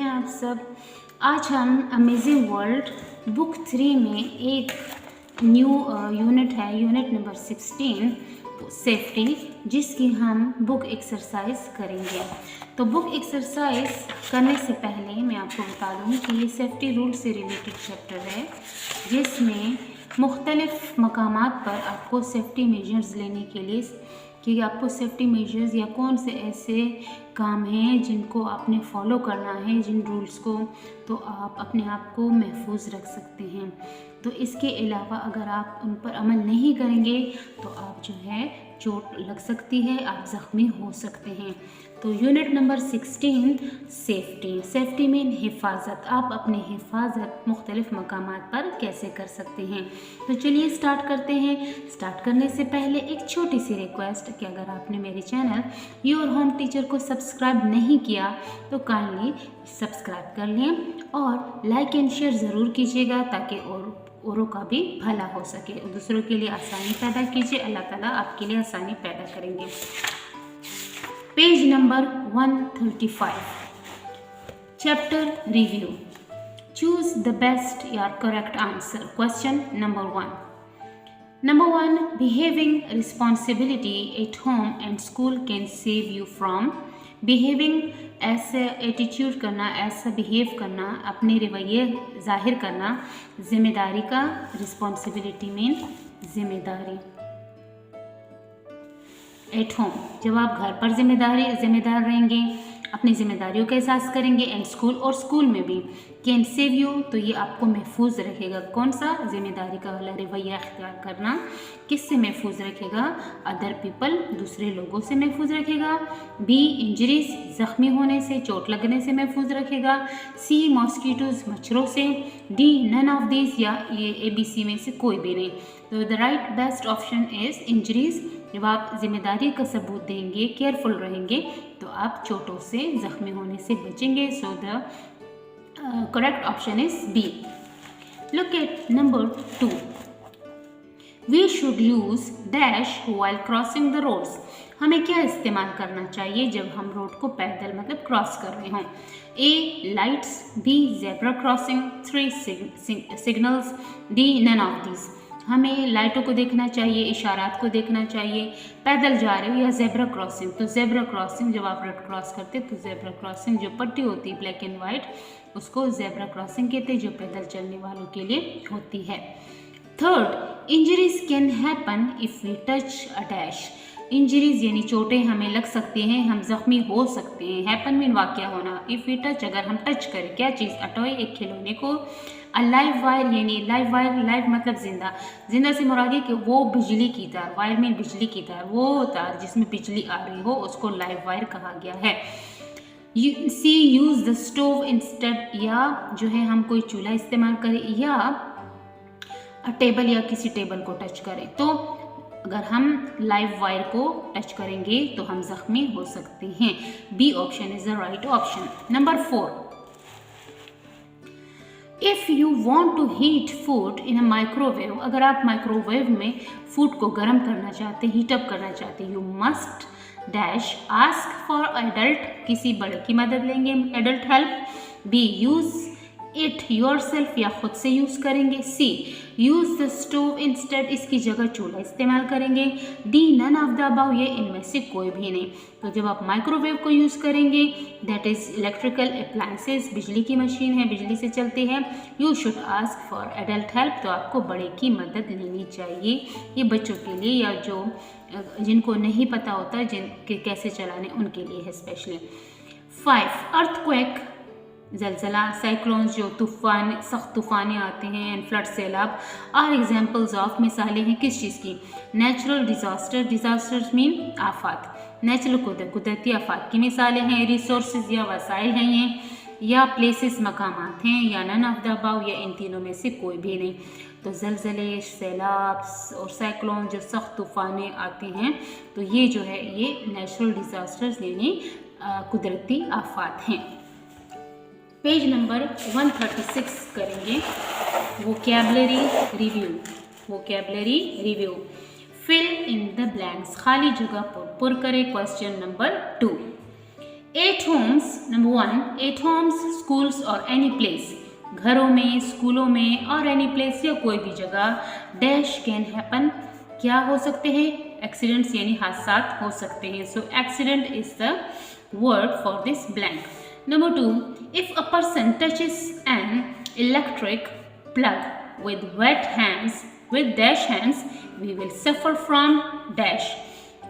हैं आप सब। आज हम अमेजिंग वर्ल्ड बुक 3 में एक न्यू यूनिट है, यूनिट नंबर 16 सेफ्टी, जिसकी हम बुक एक्सरसाइज करेंगे। तो बुक एक्सरसाइज करने से पहले मैं आपको बता दूं कि ये सेफ्टी रूल से रिलेटेड चैप्टर है, जिसमें मुख्तलिफ मकामात पर आपको सेफ्टी मेजर्स लेने के लिए कि आपको सेफ्टी मेजर्स या कौन से ऐसे काम हैं जिनको आपने फॉलो करना है, जिन रूल्स को, तो आप अपने आप को महफूज रख सकते हैं। तो इसके अलावा अगर आप उन पर अमल नहीं करेंगे तो आप जो है चोट लग सकती है, आप ज़ख्मी हो सकते हैं। तो यूनिट नंबर 16 सेफ्टी में हिफाजत, आप अपनी हिफाजत मुख्तलिफ मकामात पर कैसे कर सकते हैं। तो चलिए स्टार्ट करते हैं। स्टार्ट करने से पहले एक छोटी सी रिक्वेस्ट कि अगर आपने मेरे चैनल योर होम टीचर को सब्सक्राइब नहीं किया तो काइंडली सब्सक्राइब कर लें और लाइक एंड शेयर ज़रूर कीजिएगा, ताकि औरों का भी भला हो सके और दूसरों के लिए आसानी पैदा कीजिए। अल्लाह ताला आपके लिए आसानी पैदा करेंगे। Page number 135, chapter review. Choose the best या correct answer. Question number 1, behaving responsibility at home and school can save you from. Behaving, ऐसे एटीट्यूड करना, ऐसा बिहेव करना, अपने रवैये जाहिर करना। जिम्मेदारी का, रिस्पॉन्सिबिलिटी मीन जिम्मेदारी। एट होम, जब आप घर पर जिम्मेदार रहेंगे, अपनी जिम्मेदारियों का एहसास करेंगे। एंड स्कूल, और स्कूल में भी। कैन सेव यू, तो ये आपको महफूज रखेगा। कौन सा? जिम्मेदारी का वाला रवैया अख्तियार करना। किससे महफूज रखेगा? अदर पीपल, दूसरे लोगों से महफूज रखेगा। बी, इंजरीज, ज़ख्मी होने से, चोट लगने से महफूज रखेगा। सी, मॉस्किटोज, मच्छरों से। डी, नन ऑफ दिस, या ये ABC में से कोई भी नहीं। तो the right best option is injuries. जब आप जिम्मेदारी का सबूत देंगे, केयरफुल रहेंगे, तो आप चोटों से, ज़ख्मी होने से बचेंगे। So the correct option is B. Look at number 2, we should use dash while crossing the roads. हमें क्या इस्तेमाल करना चाहिए जब हम रोड को पैदल मतलब क्रॉस कर रहे हों? A, lights. B, zebra crossing. 3, signals. D, none of this. हमें लाइटों को देखना चाहिए, इशारात को देखना चाहिए। पैदल जा रहे हो या जेब्रा क्रॉसिंग, तो जेब्रा क्रॉसिंग, जब आप रोड क्रॉस करते तो जेब्रा क्रॉसिंग जो पट्टी होती है ब्लैक एंड वाइट, उसको जेब्रा क्रॉसिंग कहते हैं, जो पैदल चलने वालों के लिए होती है। Third, injuries can happen if we touch a dash. Injuries यानी चोटें हमें लग सकती हैं, हम जख्मी हो सकते हैं। हैपन मीन वाक़या होना। इफ़ वी टच, अगर हम टच करें क्या चीज़? अ टॉय, एक खिलौने को। अ लाइव वायर, यानी लाइव वायर, लाइव मतलब जिंदा से मुराद है कि वो बिजली की तार, वायर में बिजली की तार, वो तार जिसमें बिजली आ रही हो, उसको लाइव वायर कहा गया है। सी, यूज़ द स्टोव इंस्टेड, या जो है हम कोई चूल्हा इस्तेमाल करें, या टेबल या किसी टेबल को टच करें। तो अगर हम लाइव वायर को टच करेंगे तो हम जख्मी हो सकते हैं। B option is the right option. Number 4, if you want to heat food in a microwave, अगर आप माइक्रोवेव में फूड को गर्म करना चाहते, हीटअप करना चाहते, you must dash ask for adult, किसी बड़े की मदद लेंगे, adult help. B, use it yourself, या खुद से यूज़ करेंगे। C, use the stove instead, इसकी जगह चूल्हा इस्तेमाल करेंगे। D, none of the above, ये इनमें से कोई भी नहीं। तो जब आप माइक्रोवेव को यूज़ करेंगे, दैट इज़ इलेक्ट्रिकल अप्लायंसेस, बिजली की मशीन है, बिजली से चलती है, you should ask for adult help, तो आपको बड़े की मदद लेनी चाहिए। ये बच्चों के लिए या जो जिनको नहीं पता होता जिनके कैसे चलाने, उनके लिए है स्पेशली। 5, अर्थक्वेक, जलजला, साइक्लोन्स, जो तूफ़ान, सख्त तूफ़ाने आते हैं, एंड फ्लड, सैलाब, आर एग्जाम्पल्स ऑफ, मिसालें हैं किस चीज़ की? नेचुरल डिज़ास्टर, डिज़ास्टर्स मीन आफात, नेचुरल कुदरती आफात की मिसालें हैं। रिसोर्सेज या वसाइल हैं ये, या प्लेसेस मकामात हैं, या नन ऑफ द अबव, या इन तीनों में से कोई भी नहीं। तो जलजले, सैलाब और साइक्लोन, जो सख्त तूफ़ाने आते हैं, तो ये जो है ये नेचुरल डिज़ास्टर्स यानी कुदरती आफात हैं। पेज नंबर 136 करेंगे। Vocabulary review. Fill in the blanks, खाली जगह पर पुर करें। Question number 2, 8 homes, number 1, 8 homes, schools or any place, घरों में, स्कूलों में और एनी प्लेस या कोई भी जगह, डैश कैन हैपन, क्या हो सकते हैं, एक्सीडेंट्स यानी हादसा हो सकते हैं. So accident is the word for this blank. Number 2, if a person touches an electric plug with wet hands, with dash hands, we will suffer from dash.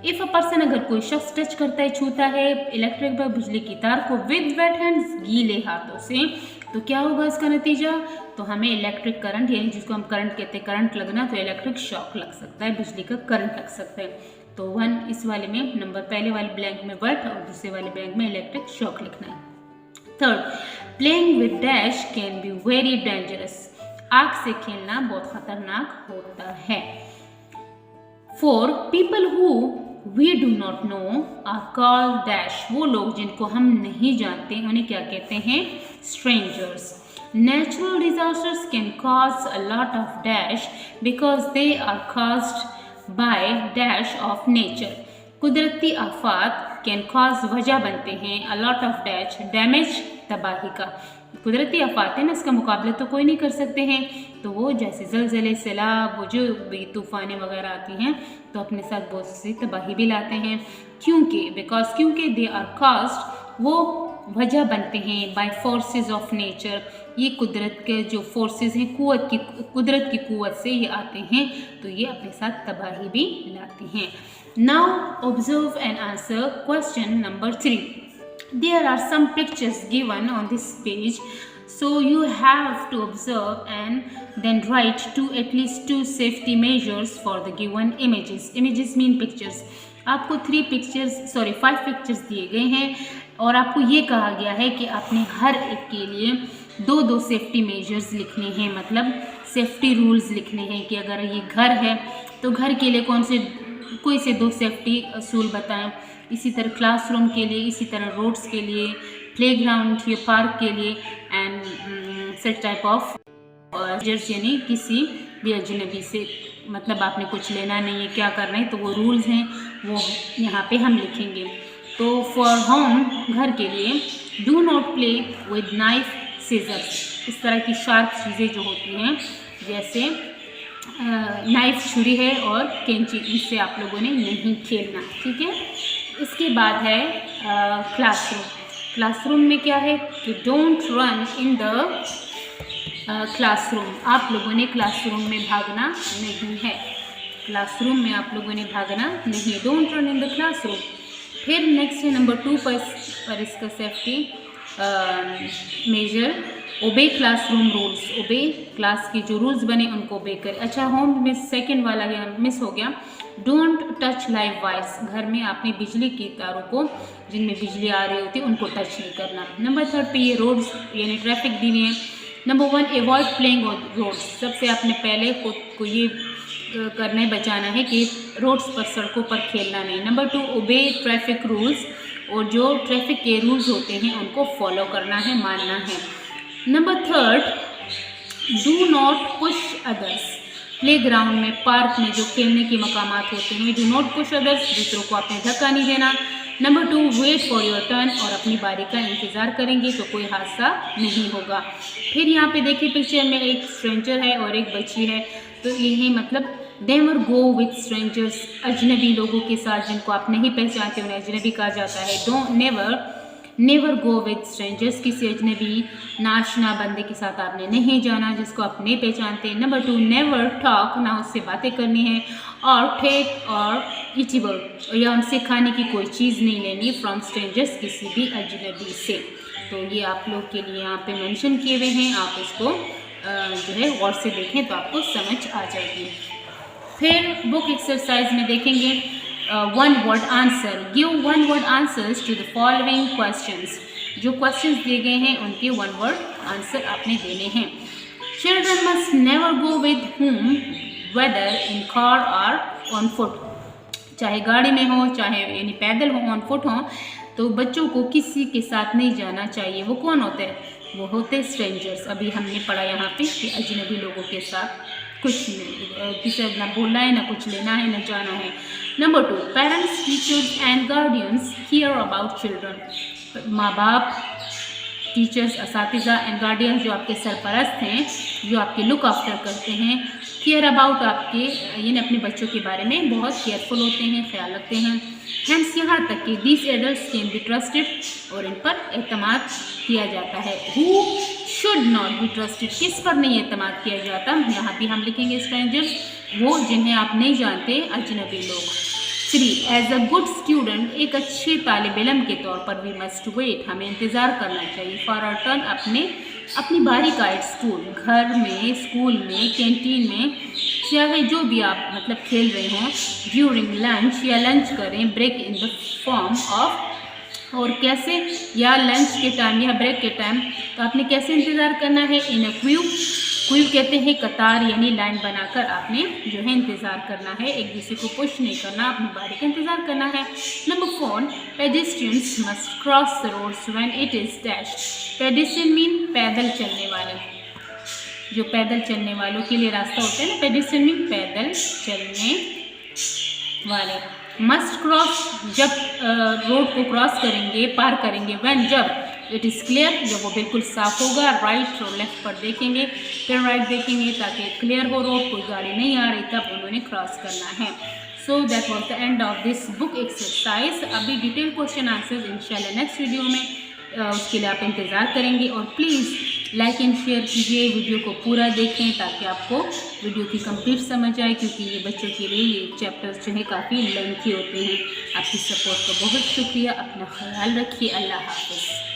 If a person, अगर कोई शख्स touch करता है, छूता है electric पर बिजली की तार को विद वेट हैंड्स, गीले हाथों से, तो क्या होगा इसका नतीजा, तो हमें इलेक्ट्रिक करंट यानी जिसको हम करंट कहते हैं, करंट लगना, तो इलेक्ट्रिक शॉक लग सकता है, बिजली का करंट लग सकता है. तो 1 इस वाले में नंबर, पहले वाले ब्लैंक में वेट और दूसरे वाले ब्लैंक में इलेक्ट्रिक शॉक लिखना है. Third, playing with dash can be very dangerous, आग से खेलना बहुत खतरनाक होता है. 4, people who we do not know are called dash, वो लोग जिनको हम नहीं जानते उन्हें क्या कहते हैं, strangers. Natural disasters can cause a lot of dash because they are caused by dash of nature, कुदरती आफात कैन कॉज वजह बनते हैं, a lot of dash damage, तबाही का. कुदरती आफात है ना, इसका मुकाबला तो कोई नहीं कर सकते हैं, तो वो जैसे ज़लज़ले, सैलाब, वो जो भी तूफ़ानें वगैरह आती हैं तो अपने साथ बहुत सी तबाही भी लाते हैं. क्योंकि दे आर कॉज्ड, वो वजह बनते हैं, बाय फोर्सेस ऑफ नेचर, ये कुदरत के जो फोर्सेस हैं, कुदरत की कुव्वत से ये आते हैं, तो ये अपने साथ तबाही भी लाते हैं. Now observe and answer question number 3. There are some pictures given on this page, so you have to observe and then write at least 2 safety measures for the given images. Images mean pictures. आपको 5 pictures दिए गए हैं और आपको ये कहा गया है कि आपने हर एक के लिए 2 सेफ्टी मेजर्स लिखने हैं, मतलब सेफ्टी रूल्स लिखने हैं कि अगर ये घर है तो घर के लिए कोई से 2 सेफ्टी असूल बताएं. इसी तरह क्लासरूम के लिए, इसी तरह रोड्स के लिए, प्लेग्राउंड या पार्क के लिए, and such type of measures यानी किसी भी अजनबी से, मतलब आपने कुछ लेना नहीं है, क्या करना है, तो वो रूल्स हैं वो यहाँ पे हम लिखेंगे. तो फॉर होम, घर के लिए, do not play with knife scissors, इस तरह की शार्प चीज़ें जो होती हैं जैसे नाइफ, छुरी है और कैंची, इससे आप लोगों ने नहीं खेलना. ठीक है. इसके बाद है क्लासरूम. क्लासरूम में क्या है कि don't run in the classroom, आप लोगों ने क्लासरूम में भागना नहीं है, क्लासरूम में आप लोगों ने भागना नहीं, don't run in the classroom. फिर नेक्स्ट है नंबर 2 पर इसका safety measure, obey classroom rules, obey class के जो रूल्स बने उनको ओबे करें. अच्छा, होम में सेकंड वाला मिस हो गया, डोंट टच लाइव वायर्स, घर में आपने बिजली की तारों को, जिनमें बिजली आ रही होती है, उनको टच नहीं करना. नंबर 3 पे ये रोड्स यानी ट्रैफिक दी है. Number 1, avoid playing on roads, सबसे आपने पहले खुद को ये करना है, बचाना है कि रोड्स पर, सड़कों पर खेलना नहीं. नंबर 2, ओबे ट्रैफिक रूल्स, और जो ट्रैफिक के रूल्स होते हैं उनको फॉलो करना है, मानना है. Number 3, do not push others, play ground में, पार्क में जो खेलने के मकामात होते हैं, डू नॉट पुश अदर्स, दूसरों को आपने धक्का नहीं देना. Number 2, wait for your turn, और अपनी बारी का इंतज़ार करेंगे तो कोई हादसा नहीं होगा. फिर यहाँ पे देखिए पिक्चर में एक स्ट्रेंजर है और एक बच्ची है, तो यही मतलब नेवर गो विथ स्ट्रेंजर्स, अजनबी लोगों के साथ जिनको आप नहीं पहचानते उन्हें अजनबी कहा जाता है. Don't never go with strangers, किसी अजनबी नाशना बंदे के साथ आपने नहीं जाना जिसको आप नहीं पहचानते. नंबर 2, नेवर टॉक, ना उससे बातें करनी है, और टेक और ईटेबल, या उनसे खाने की कोई चीज़ नहीं लेनी फ्रॉम स्ट्रेंजर्स, किसी भी अजनबी से. तो ये आप लोग के लिए यहाँ पे मेंशन किए हुए हैं, आप इसको जो है गौर से देखें तो आपको समझ आ जाएगी. फिर बुक एक्सरसाइज में देखेंगे 1 word answer, give 1 word answers to the following questions, जो क्वेश्चंस दिए गए हैं उनके 1 वर्ड आंसर आपने देने हैं. Children must never go with whom whether in car और ऑन फुट, चाहे गाड़ी में हो चाहे यानी पैदल हो, ऑन फुट हो, तो बच्चों को किसी के साथ नहीं जाना चाहिए. वो कौन होते हैं, वो होते स्ट्रेंजर्स. अभी हमने पढ़ा यहाँ पे कि अजनबी लोगों के साथ कुछ नहीं, किसी ना बोलना है, ना कुछ लेना है, ना जाना है. नंबर 2, parents, teachers and guardians care about children, माँ बाप, टीचर्स, असातिज़ा एंड गार्डियन जो आपके सरपरस्त हैं, जो आपके लुक आफ्टर करते हैं, केयर अबाउट आपके यानी अपने बच्चों के बारे में बहुत केयरफुल होते हैं, ख्याल रखते हैं। हेंस यहाँ तक कि these adults can be trusted, और इन पर एतमाद किया जाता है। Who should not be trusted, किस पर नहीं एतमाद किया जाता, यहाँ भी हम लिखेंगे स्ट्रेंजर्स, वो जिन्हें आप नहीं जानते, अजनबी लोग। 3. एज अ गुड स्टूडेंट, एक अच्छे तालिब इल्म के तौर पर वी मस्ट वेट, हमें इंतज़ार करना चाहिए फॉर आवर टर्न, अपनी बारी का एट स्कूल, घर में, स्कूल में, कैंटीन में, चाहे जो भी आप मतलब खेल रहे हों, ड्यूरिंग लंच या लंच करें, break in the form of, और कैसे, या लंच के टाइम या ब्रेक के टाइम, तो आपने कैसे इंतज़ार करना है, इन अ क्यू, क्यू कहते हैं कतार यानी लाइन बनाकर आपने जो है इंतज़ार करना है, एक दूसरे को पुश नहीं करना, अपनी बारी का इंतज़ार करना है। Number 4, pedestrians must cross the roads when it is dashed. Pedestrian mean पैदल चलने वाले, जो पैदल चलने वालों के लिए रास्ता होता है ना, पेडेस्ट्रियन मीन पैदल चलने वाले। मस्ट क्रॉस, जब रोड को क्रॉस करेंगे, पार करेंगे, व्हेन जब, इट इज़ क्लियर, जब वो बिल्कुल साफ होगा, राइट और लेफ्ट पर देखेंगे, फिर राइट देखेंगे ताकि क्लियर हो रोड, कोई गाड़ी नहीं आ रही, तब उन्होंने क्रॉस करना है। So that was the end of this book exercise. अभी डिटेल क्वेश्चन आंसर्स इंशाल्लाह नेक्स्ट वीडियो में, उसके लिए आप इंतज़ार करेंगे, और प्लीज़ लाइक एंड शेयर कीजिए, वीडियो को पूरा देखें ताकि आपको वीडियो की कंप्लीट समझ आए, क्योंकि ये बच्चों के लिए ये चैप्टर्स जो है काफ़ी लेंथी होते हैं। आपकी सपोर्ट का बहुत शुक्रिया, अपना ख्याल रखिए, अल्लाह हाफ़िज़।